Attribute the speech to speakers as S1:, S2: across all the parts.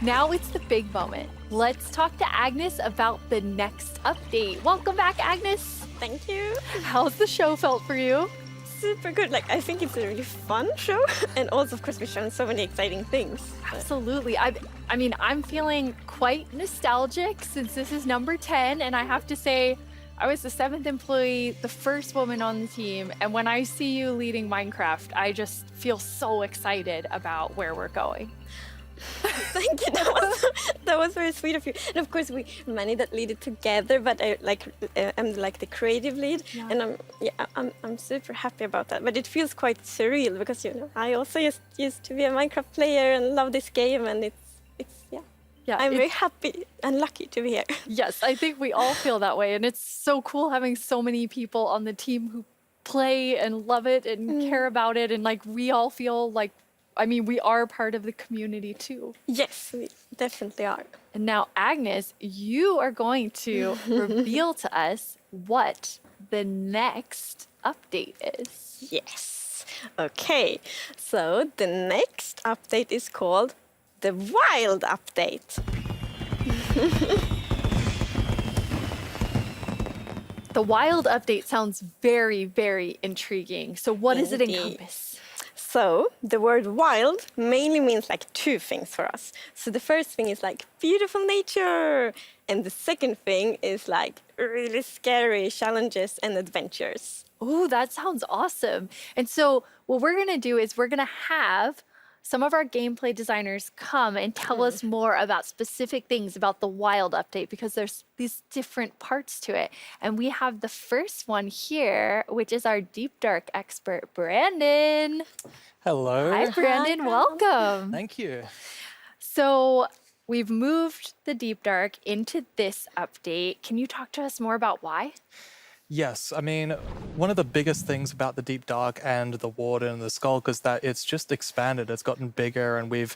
S1: Now it's the big moment. Let's talk to Agnes about the next update. Welcome back, Agnes.
S2: Thank you.
S1: How's the show felt for you?
S2: Super good. Like, I think it's a really fun show. And also, of course, we've shown so many exciting things.
S1: Absolutely. I mean, I'm feeling quite nostalgic since this is number 10. And I have to say, I was the 7th employee, the first woman on the team. And when I see you leading Minecraft, I just feel so excited about where we're going.
S2: Thank you. That was very sweet of you. And of course, we many that lead it together, but I'm like the creative lead, and I'm super happy about that. But it feels quite surreal because I also used to be a Minecraft player and love this game, and I'm very happy and lucky to be here.
S1: Yes, I think we all feel that way, and it's so cool having so many people on the team who play and love it and care about it, and like we all feel like. I mean, we are part of the community too.
S2: Yes, we definitely are.
S1: And now, Agnes, you are going to reveal to us what the next update is.
S2: Yes. Okay. So the next update is called the Wild Update.
S1: The Wild Update sounds very, very intriguing. So what does it encompass?
S2: So the word wild mainly means like two things for us. So the first thing is like beautiful nature. And the second thing is like really scary challenges and adventures.
S1: Oh, that sounds awesome. And so what we're going to do is we're going to have some of our gameplay designers come and tell us more about specific things about the Wild Update because there's these different parts to it. And we have the first one here, which is our Deep Dark expert, Brandon.
S3: Hello.
S1: Hi, Brandon. Welcome.
S3: Thank you.
S1: So we've moved the Deep Dark into this update. Can you talk to us more about why?
S3: Yes, I mean, one of the biggest things about the Deep Dark and the Warden and the Skulk is that it's just expanded. It's gotten bigger, and we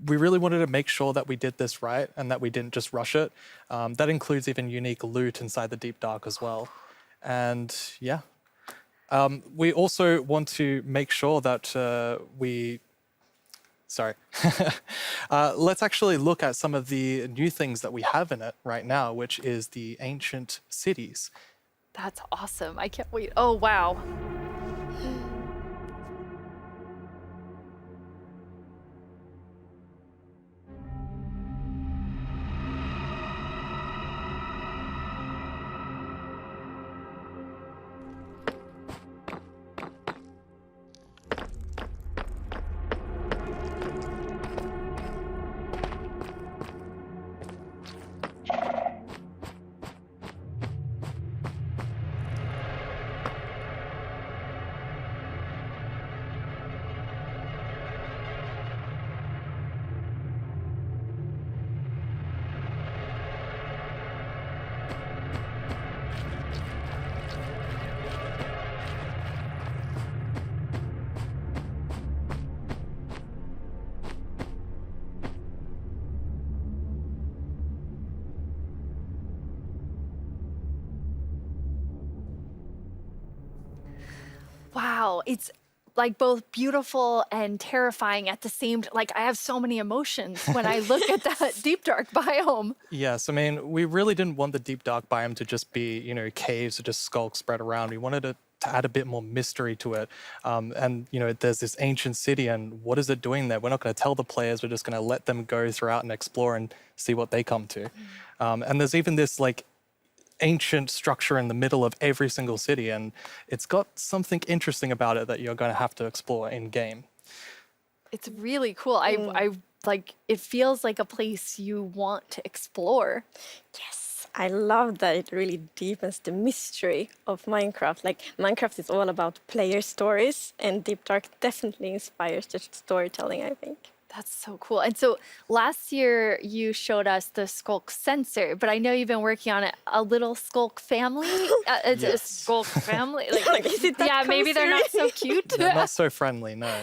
S3: really wanted to make sure that we did this right and that we didn't just rush it. That includes even unique loot inside the Deep Dark as well. And yeah, we also want to make sure that let's actually look at some of the new things that we have in it right now, which is the ancient cities.
S1: That's awesome. I can't wait. Oh, wow. Wow, it's like both beautiful and terrifying at the same time. Like I have so many emotions when I look at that Deep Dark biome.
S3: Yes, I mean, we really didn't want the Deep Dark biome to just be, caves or just skulks spread around. We wanted it to add a bit more mystery to it. And there's this ancient city, and what is it doing there? We're not going to tell the players. We're just going to let them go throughout and explore and see what they come to. And there's even this like ancient structure in the middle of every single city, and it's got something interesting about it that you're going to have to explore in game.
S1: It's really cool. I like it feels like a place you want to explore.
S2: Yes, I love that it really deepens the mystery of Minecraft. Like Minecraft is all about player stories, and Deep Dark definitely inspires the storytelling, I think.
S1: That's so cool. And so last year you showed us the Skulk sensor, but I know you've been working on it. A little Skulk family? It's a Skulk family.
S2: Is it that
S1: maybe they're not so cute.
S3: They're not so friendly, no.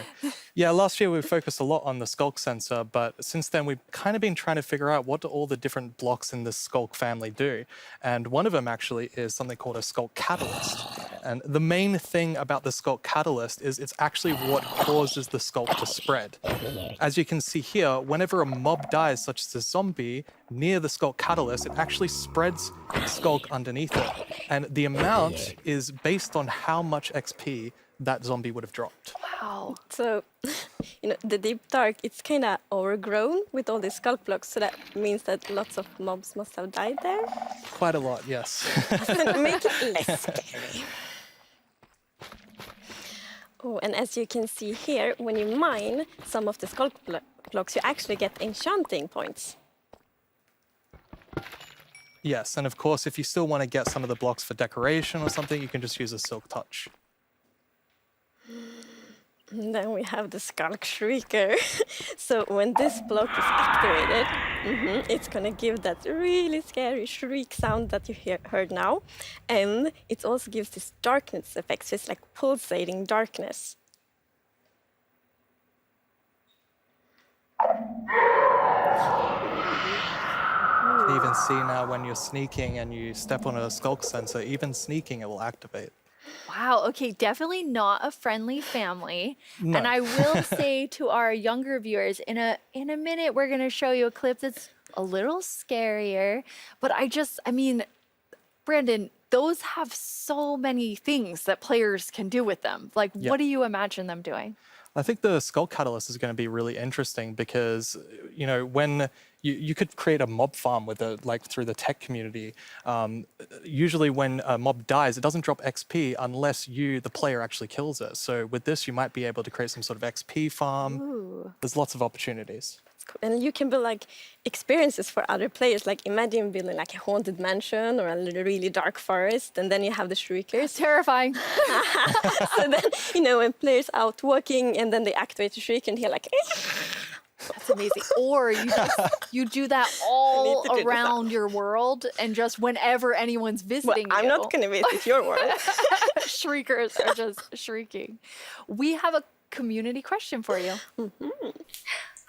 S3: Yeah, last year we focused a lot on the Skulk sensor, but since then we've kind of been trying to figure out what do all the different blocks in the Skulk family do. And one of them actually is something called a Skulk catalyst. And the main thing about the sculk catalyst is it's actually what causes the sculk to spread. As you can see here, whenever a mob dies, such as a zombie, near the sculk catalyst, it actually spreads sculk underneath it. And the amount is based on how much XP that zombie would have dropped.
S1: Wow.
S2: So, the deep dark, it's kind of overgrown with all these sculk blocks. So that means that lots of mobs must have died there.
S3: Quite a lot, yes.
S2: And make it less scary. Oh, and as you can see here, when you mine some of the sculk blocks, you actually get enchanting points.
S3: Yes, and of course, if you still want to get some of the blocks for decoration or something, you can just use a silk touch.
S2: And then we have the Skulk Shrieker. So when this block is activated, it's gonna give that really scary shriek sound that you heard now. And it also gives this darkness effect, so it's like pulsating darkness.
S3: You can even see now when you're sneaking and you step on a skulk sensor, even sneaking, it will activate.
S1: Wow. Okay. Definitely not a friendly family.
S3: No.
S1: And I will say to our younger viewers, in a minute, we're going to show you a clip that's a little scarier. But I mean, Brandon, those have so many things that players can do with them. Like,
S3: Yeah.
S1: what do you imagine them doing?
S3: I think the Skull Catalyst is going to be really interesting because, when you could create a mob farm with it, like through the tech community. Usually when a mob dies, it doesn't drop XP unless you, the player, actually kills it. So with this, you might be able to create some sort of XP farm.
S1: Ooh.
S3: There's lots of opportunities.
S2: And you can build like experiences for other players. Like imagine building like a haunted mansion or a really dark forest, and then you have the shriekers.
S1: Terrifying.
S2: So then, when players out walking and then they activate the shriek and hear like,
S1: That's amazing. Or you do that all
S2: to do this
S1: around your world, and just whenever anyone's
S2: well,
S1: visiting
S2: I'm
S1: you,
S2: not going to visit your world.
S1: shriekers are just shrieking. We have a community question for you.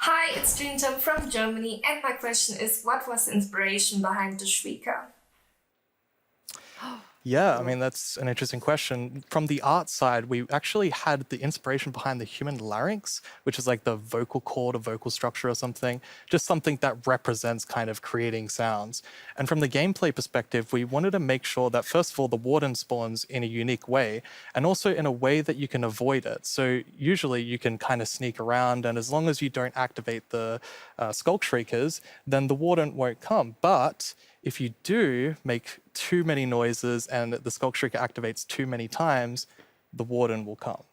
S4: Hi, it's Jinjam from Germany, and my question is, what was the inspiration behind the Shrieker?
S3: Yeah, I mean, that's an interesting question. From the art side, we actually had the inspiration behind the human larynx, which is like the vocal cord or vocal structure or something, just something that represents kind of creating sounds. And from the gameplay perspective, we wanted to make sure that, first of all, the warden spawns in a unique way, and also in a way that you can avoid it. So usually you can kind of sneak around, and as long as you don't activate the skulk shriekers, then the warden won't come. But if you do make too many noises and the skulk shrieker activates too many times, the warden will come.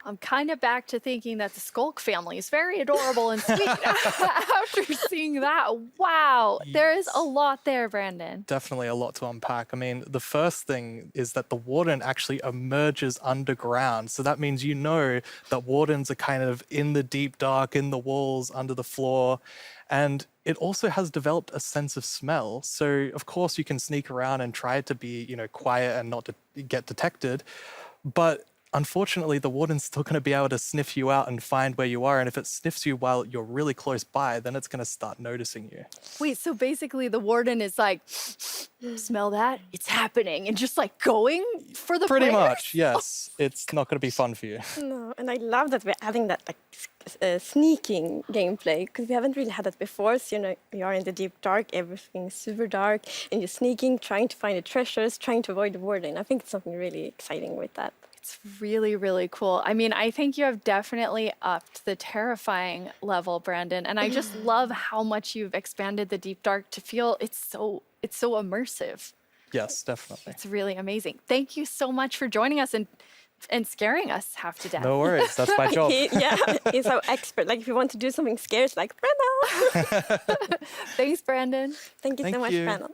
S1: I'm kind of back to thinking that the Skulk family is very adorable and sweet after seeing that. Wow, there is a lot there, Brandon.
S3: Definitely a lot to unpack. I mean, the first thing is that the warden actually emerges underground. So that means that wardens are kind of in the deep dark, in the walls, under the floor. And it also has developed a sense of smell. So, of course, you can sneak around and try to be, quiet and not to get detected. But unfortunately, the warden's still going to be able to sniff you out and find where you are. And if it sniffs you while you're really close by, then it's going to start noticing you.
S1: Wait, so basically the warden is like, smell that? It's happening. And just like going for the
S3: Pretty
S1: players?
S3: much, yes. It's not going to be fun for you.
S2: No, and I love that we're adding that like sneaking gameplay because we haven't really had that before. So you are in the deep dark, everything's super dark, and you're sneaking, trying to find the treasures, trying to avoid the warden. I think it's something really exciting with that.
S1: It's really, really cool. I mean, I think you have definitely upped the terrifying level, Brandon. And I just love how much you've expanded the deep dark to feel it's so immersive.
S3: Yes, definitely.
S1: It's really amazing. Thank you so much for joining us and scaring us half to death.
S3: No worries. That's my job.
S2: He's our expert. Like if you want to do something scary, it's like, Brandon.
S1: Thanks, Brandon.
S2: Thank you so much, Brandon.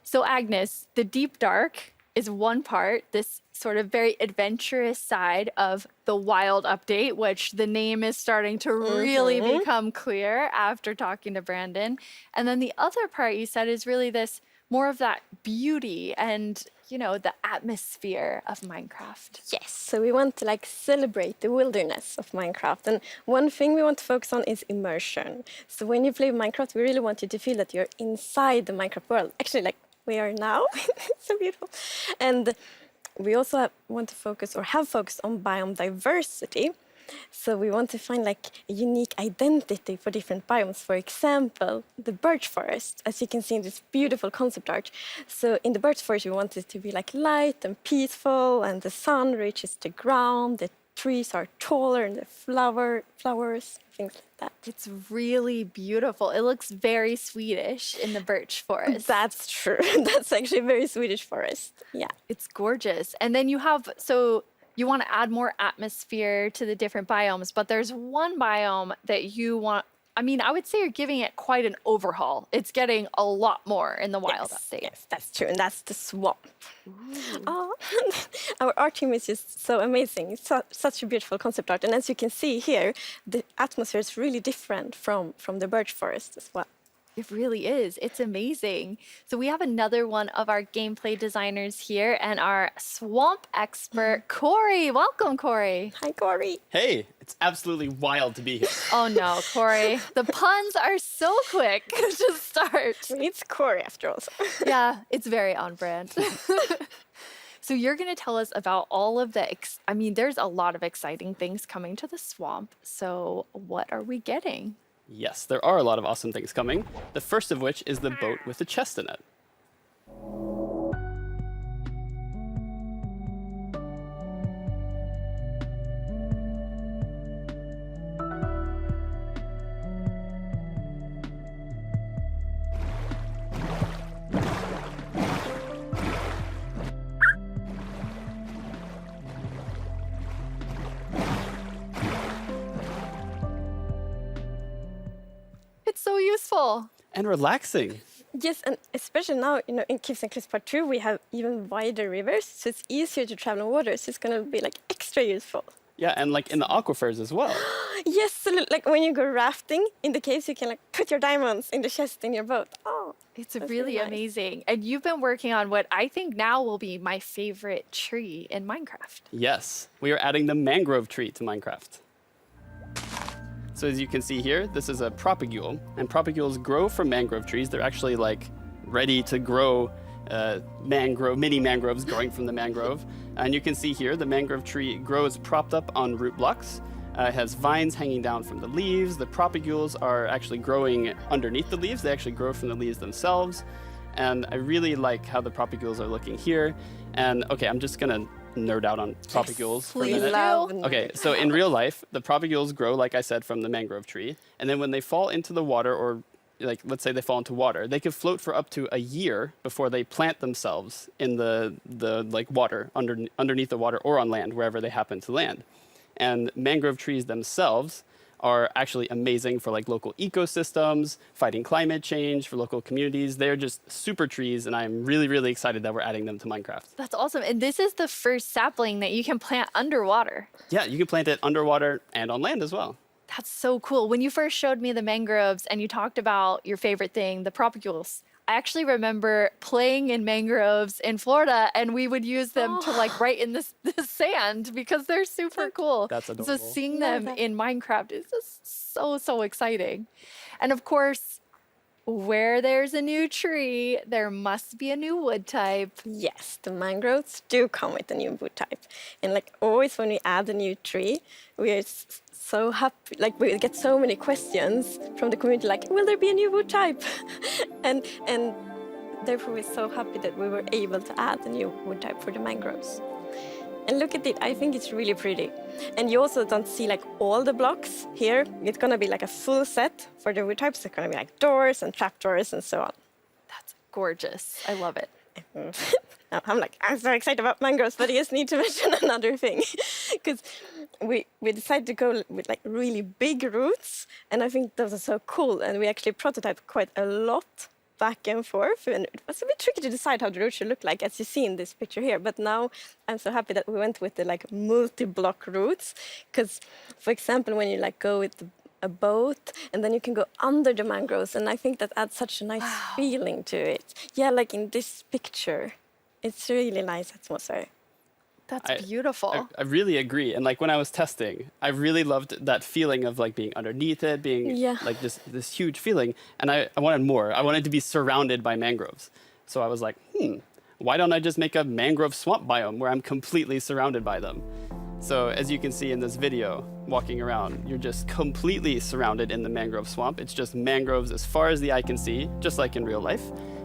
S1: So Agnes, the deep dark is one part, this sort of very adventurous side of the Wild update, which the name is starting to really become clear after talking to Brandon. And then the other part you said is really this more of that beauty and, the atmosphere of Minecraft.
S2: Yes, so we want to like celebrate the wilderness of Minecraft. And one thing we want to focus on is immersion. So when you play Minecraft, we really want you to feel that you're inside the Minecraft world. Actually, like we are now. It's so beautiful. And we also want to focus or have focused on biome diversity. So we want to find like a unique identity for different biomes. For example, the birch forest, as you can see in this beautiful concept art. So in the birch forest, we want it to be like light and peaceful, and the sun reaches the ground. The trees are taller, and the flowers, things like that.
S1: It's really beautiful. It looks very Swedish in the birch forest.
S2: That's true. That's actually a very Swedish forest. Yeah.
S1: It's gorgeous. And then you want to add more atmosphere to the different biomes, but there's one biome that you want. I mean, I would say you're giving it quite an overhaul. It's getting a lot more in the Wild update.
S2: Yes, that's true. And that's the swamp. Oh, our art team is just so amazing. It's such a beautiful concept art. And as you can see here, the atmosphere is really different from the birch forest as well.
S1: It really is. It's amazing. So we have another one of our gameplay designers here and our swamp expert, Corey. Welcome, Corey.
S2: Hi, Corey.
S5: Hey, it's absolutely wild to be here.
S1: Oh no, Corey. The puns are so quick to start.
S2: It's Corey after all.
S1: Yeah, it's very on brand. So you're going to tell us about all of there's a lot of exciting things coming to the swamp. So what are we getting?
S5: Yes, there are a lot of awesome things coming. The first of which is the boat with the chest in it.
S1: It's so useful.
S5: And relaxing.
S2: Yes, and especially now, in Caves and Cliffs Part 2, we have even wider rivers, so it's easier to travel on water, so it's going to be like extra useful.
S5: Yeah, and like in the aquifers as well.
S2: Yes, so like when you go rafting in the caves, you can like put your diamonds in the chest in your boat. Oh,
S1: It's
S2: that's
S1: really
S2: nice.
S1: amazing. And you've been working on what I think now will be my favorite tree in Minecraft.
S5: Yes, we are adding the mangrove tree to Minecraft. So as you can see here, this is a propagule, and propagules grow from mangrove trees. They're actually like ready to grow mini mangroves growing from the mangrove. And you can see here, the mangrove tree grows propped up on root blocks. It has vines hanging down from the leaves. The propagules are actually growing underneath the leaves. They actually grow from the leaves themselves. And I really like how the propagules are looking here. And okay, I'm just gonna nerd out on propagules for a
S1: please
S5: minute.
S1: do.
S5: Okay, so in real life, the propagules grow, like I said, from the mangrove tree. And then when they fall into the water, or like, let's say they fall into water, they can float for up to a year before they plant themselves in the like water, underneath the water or on land, wherever they happen to land. And mangrove trees themselves are actually amazing for like local ecosystems, fighting climate change, for local communities. They're just super trees, and I'm really, really excited that we're adding them to Minecraft.
S1: That's awesome. And this is the first sapling that you can plant underwater.
S5: Yeah, you can plant it underwater and on land as well.
S1: That's so cool. When you first showed me the mangroves and you talked about your favorite thing, the propagules, I actually remember playing in mangroves in Florida, and we would use them to like write in the sand because they're super cool.
S5: That's
S1: So
S5: adorable.
S1: seeing
S2: Love
S1: them
S2: that.
S1: in Minecraft is just so exciting. And of course, where there's a new tree, there must be a new wood type.
S2: Yes, the mangroves do come with a new wood type. And like always when we add a new tree, we are so happy. Like we get so many questions from the community like, will there be a new wood type? and therefore we're so happy that we were able to add a new wood type for the mangroves. And look at it, I think it's really pretty. And you also don't see like all the blocks here. It's gonna be like a full set for the wood types. It's gonna be like doors and trapdoors and so on.
S1: That's gorgeous. I love it.
S2: I'm so excited about mangroves, but I just need to mention another thing. Because we decided to go with like really big roots, and I think those are so cool. And we actually prototyped quite a lot back and forth, and it was a bit tricky to decide how the roots should look like, as you see in this picture here. But now I'm so happy that we went with the like multi-block roots, because for example, when you like go with a boat and then you can go under the mangroves, and I think that adds such a nice feeling to it. Yeah, like in this picture, it's really nice atmosphere.
S1: That's beautiful.
S5: I really agree. And like when I was testing, I really loved that feeling of like being underneath it, being
S2: Yeah.
S5: like this huge feeling. And I wanted more. I wanted to be surrounded by mangroves. So I was like, why don't I just make a mangrove swamp biome where I'm completely surrounded by them? So as you can see in this video, walking around, you're just completely surrounded in the mangrove swamp. It's just mangroves as far as the eye can see, just like in real life.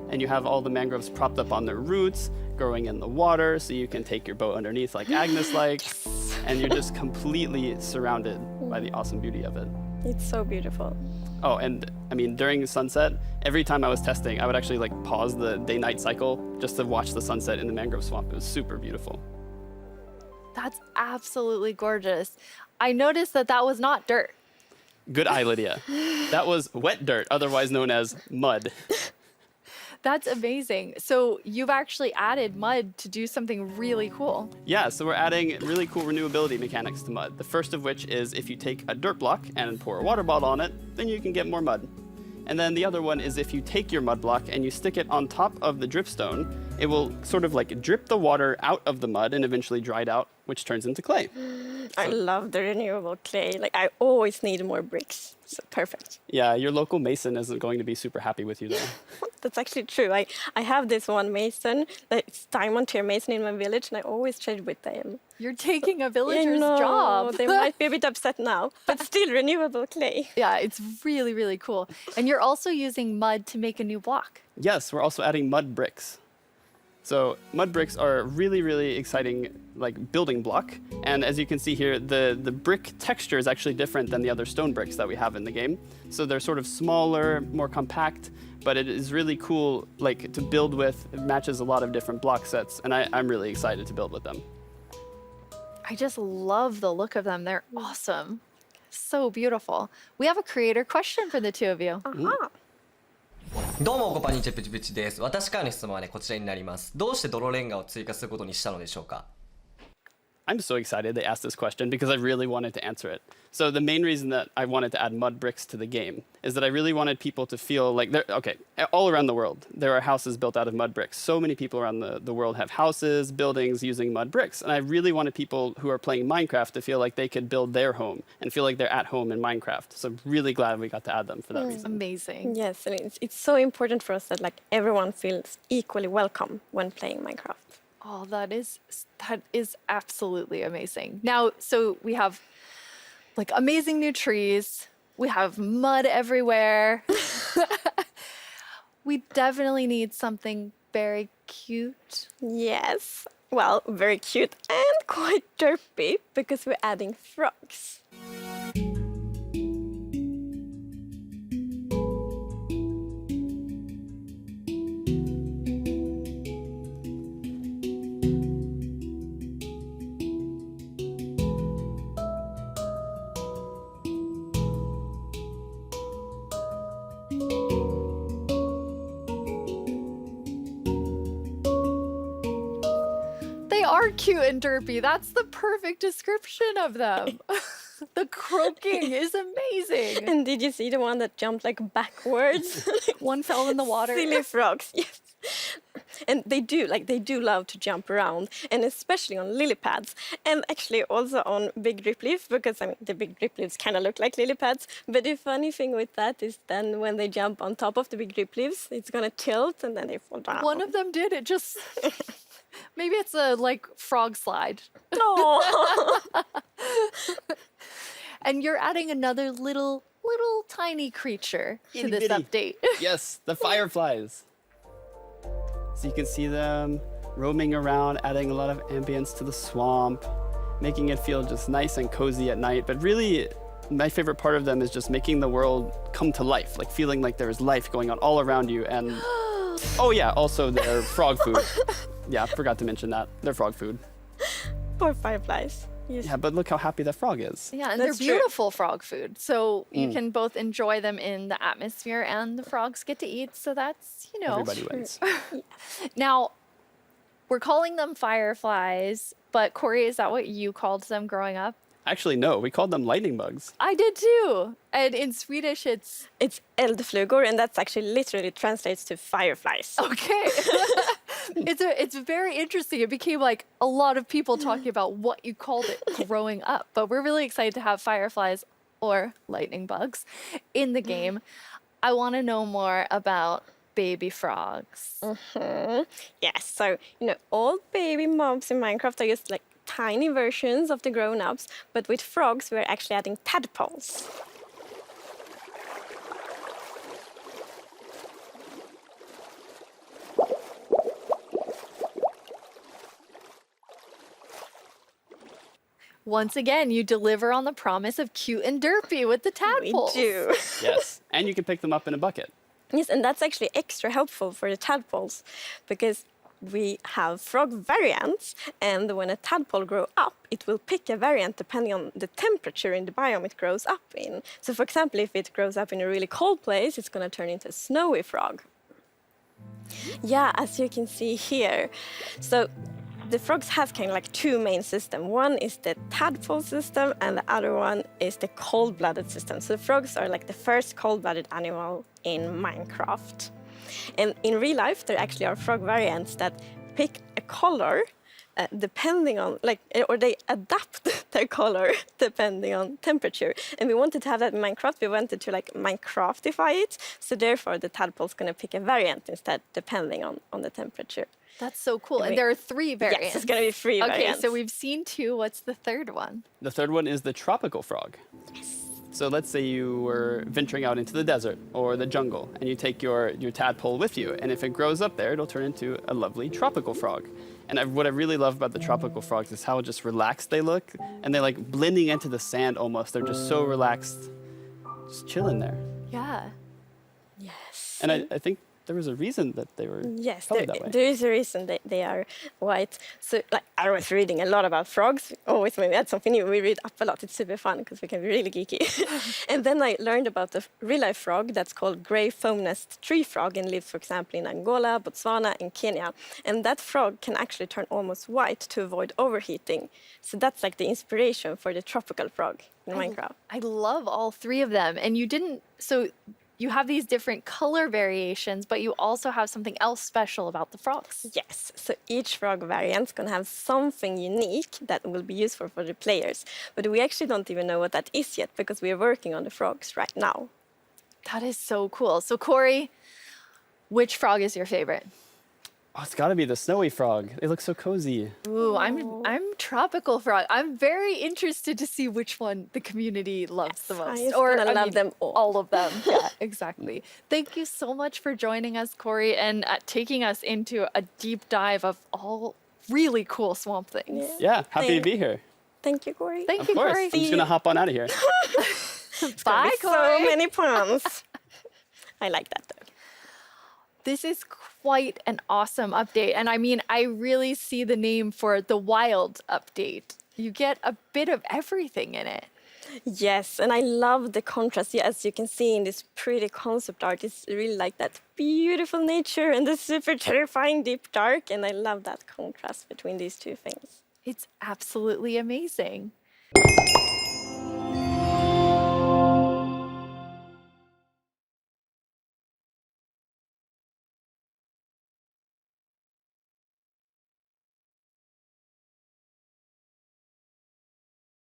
S5: And you have all the mangroves propped up on their roots, growing in the water, so you can take your boat underneath like Agnes likes. And you're just completely surrounded by the awesome beauty of it.
S2: It's so beautiful.
S5: Oh, and I mean, during sunset, every time I was testing, I would actually like pause the day-night cycle just to watch the sunset in the mangrove swamp. It was super beautiful.
S1: That's absolutely gorgeous. I noticed that was not dirt.
S5: Good eye, Lydia. That was wet dirt, otherwise known as mud.
S1: That's amazing. So you've actually added mud to do something really cool.
S5: Yeah, so we're adding really cool renewability mechanics to mud. The first of which is if you take a dirt block and pour a water bottle on it, then you can get more mud. And then the other one is if you take your mud block and you stick it on top of the dripstone, it will sort of like drip the water out of the mud and eventually dry it out, which turns into clay.
S2: I love the renewable clay. Like I always need more bricks. So perfect.
S5: Yeah, your local mason isn't going to be super happy with you though.
S2: That's actually true. I have this one mason, it's diamond tier mason in my village, and I always trade with them.
S1: You're taking a
S2: I
S1: villager's
S2: know,
S1: job.
S2: they might be a bit upset now, but still renewable clay.
S1: Yeah, it's really cool. And you're also using mud to make a new block.
S5: Yes, we're also adding mud bricks. So mud bricks are a really exciting like building block. And as you can see here, the brick texture is actually different than the other stone bricks that we have in the game. So they're sort of smaller, more compact, but it is really cool like to build with. It matches a lot of different block sets, and I'm really excited to build with them.
S1: I just love the look of them. They're awesome. So beautiful. We have a creator question for the two of you.
S2: Aha.
S6: どうもこんにちはプチプチです。私からの質問はねこちらになります。どうして泥レンガを追加することにしたのでしょうか。
S5: I'm so excited they asked this question because I really wanted to answer it. So the main reason that I wanted to add mud bricks to the game is that I really wanted people to feel like they're, okay, all around the world, there are houses built out of mud bricks. So many people around the world have houses, buildings using mud bricks. And I really wanted people who are playing Minecraft to feel like they could build their home and feel like they're at home in Minecraft. So I'm really glad we got to add them for that reason.
S1: Amazing.
S2: Yes, and it's so important for us that like everyone feels equally welcome when playing Minecraft.
S1: Oh, that is absolutely amazing. Now, so we have like amazing new trees. We have mud everywhere. We definitely need something very cute.
S2: Yes, well, very cute and quite derpy because we're adding frogs.
S1: They are cute and derpy. That's the perfect description of them. The croaking is amazing.
S2: And did you see the one that jumped like backwards?
S1: One fell in the water.
S2: Silly frogs, yes. And they do love to jump around, and especially on lily pads, and actually also on big drip leaves, because I mean the big drip leaves kind of look like lily pads. But the funny thing with that is then when they jump on top of the big drip leaves, it's gonna tilt and then they fall down.
S1: One of them did. It just maybe it's a like frog slide.
S2: Oh.
S1: And you're adding another little tiny creature to
S5: Itty
S1: this
S5: bitty.
S1: update.
S5: Yes, the fireflies. So you can see them roaming around, adding a lot of ambience to the swamp, making it feel just nice and cozy at night. But really, my favorite part of them is just making the world come to life, like feeling like there's life going on all around you. And oh yeah, also their frog food. Yeah, forgot to mention that. Their frog food.
S2: Poor fireflies. Yes.
S5: Yeah, but look how happy that frog is.
S1: Yeah, and
S2: That's
S1: they're
S2: true.
S1: beautiful frog food. So you can both enjoy them in the atmosphere and the frogs get to eat. So that's,
S5: Everybody wins.
S1: Now, we're calling them fireflies, but Corey, is that what you called them growing up?
S5: Actually, no, we called them lightning bugs.
S1: I did too. And in Swedish, it's
S2: It's eldflugor, and that's actually literally translates to fireflies.
S1: okay. It's very interesting. It became like a lot of people talking about what you called it growing up. But we're really excited to have fireflies or lightning bugs in the game. I want to know more about baby frogs.
S2: Yes, so all baby mobs in Minecraft are just like tiny versions of the grown-ups, but with frogs we're actually adding tadpoles.
S1: Once again, you deliver on the promise of cute and derpy with the tadpoles.
S2: We do.
S5: Yes, and you can pick them up in a bucket.
S2: Yes, and that's actually extra helpful for the tadpoles because we have frog variants, and when a tadpole grows up, it will pick a variant depending on the temperature in the biome it grows up in. So, for example, if it grows up in a really cold place, it's going to turn into a snowy frog. Yeah, as you can see here. So, the frogs have kind of like two main systems. One is the tadpole system, and the other one is the cold-blooded system. So, the frogs are like the first cold-blooded animal in Minecraft. And in real life, there actually are frog variants that pick a color depending on, or they adapt their color depending on temperature. And we wanted to have that in Minecraft. We wanted to Minecraftify it. So therefore, the tadpole's going to pick a variant instead, depending on the temperature.
S1: That's so cool. And there are 3 variants.
S2: Yes, it's going to be 3 variants.
S1: Okay, so we've seen 2. What's the third one?
S5: The third one is the tropical frog. So let's say you were venturing out into the desert or the jungle, and you take your tadpole with you, and if it grows up there, it'll turn into a lovely tropical frog. And what I really love about the tropical frogs is how just relaxed they look, and they're like blending into the sand almost. They're just so relaxed, just chilling there.
S1: Yeah.
S2: Yes.
S5: And I think there was a reason that they were probably that way.
S2: There is a reason they are white. So I was reading a lot about frogs. Always when we add something new, we read up a lot. It's super fun because we can be really geeky. And then I learned about the real-life frog that's called grey foam-nest tree frog and lives, for example, in Angola, Botswana, and Kenya. And that frog can actually turn almost white to avoid overheating. So that's like the inspiration for the tropical frog in Minecraft.
S1: I love all 3 of them. And you have these different color variations, but you also have something else special about the frogs.
S2: Yes, so each frog variant is going to have something unique that will be useful for the players. But we actually don't even know what that is yet because we are working on the frogs right now.
S1: That is so cool. So Corey, which frog is your favorite?
S5: Oh, it's got to be the snowy frog. They look so cozy.
S1: Ooh, I'm tropical frog. I'm very interested to see which one the community loves the most.
S2: I'm gonna love them all.
S1: of them. Yeah, exactly. Thank you so much for joining us, Corey, and taking us into a deep dive of all really cool swamp things.
S5: Yeah, happy to be here.
S2: Thank you, Corey.
S1: Thank
S5: Of
S1: you,
S5: course.
S1: Corey.
S5: I'm just going to hop on out of here.
S1: Bye,
S2: So
S1: Corey.
S2: many puns. I like that though.
S1: This is quite an awesome update. And I mean, I really see the name for the wild update. You get a bit of everything in it.
S2: Yes, and I love the contrast. Yeah, as you can see in this pretty concept art, it's really like that beautiful nature and the super terrifying deep dark. And I love that contrast between these 2 things.
S1: It's absolutely amazing.